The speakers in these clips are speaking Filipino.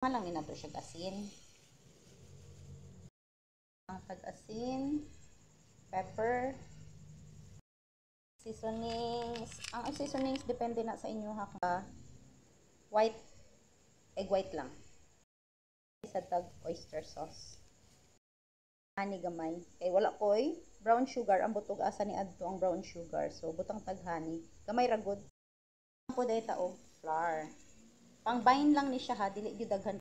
Lang ni nato siya asin. Ang tag-asin, pepper, seasonings. Ang seasonings depende na sa inyo ha. White, egg white lang. Isa tag oyster sauce. Honey gamay. Kay wala koy brown sugar, ang butog asa ni adto ang brown sugar. So butang tag honey. Gamay ra gud. Po data og flour. Pang bind lang ni siya ha, dili gyud daghan.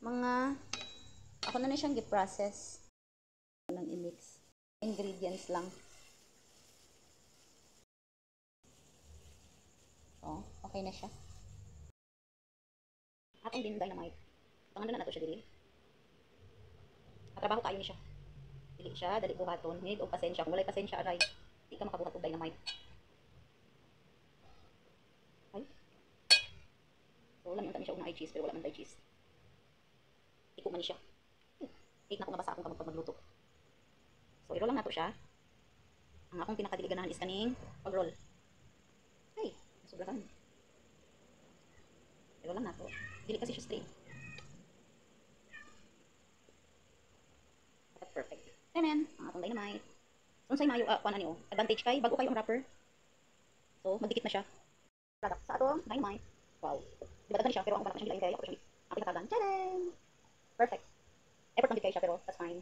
Mga ako na siyang gi-process ng i-mix. Ingredients lang. So, okay na siya. Atong din dynamite. Pangalan na nato siya dili. Trabaho kayo ni siya. Dili siya dali buhaton. Need og pasensya. Kung walay pasensya aray, di ka makabuhat og dynamite. Ay. So, wala man siya og na cheese pero wala man tay cheese. Iko man siya. Cake na ko nabasa akong kamag magluto. So, i-roll lang nato siya. Ang akong pinakadili ganahan is kaning pag-roll. Ay, sobrahan. I-roll lang nato. Dili kasi siya straight. That's perfect. Tanan, ang atong dynamite. Unsay mayo kuan ani advantage kay bago kayo ang wrapper. So, magdikit na siya. Product sa atong dynamite. Wow. Di ba daghan siya pero ang balak siyang gilain kay ako siya. Ako pinakagan. Tadan. Perfect. Effort lang bigay siya pero that's fine.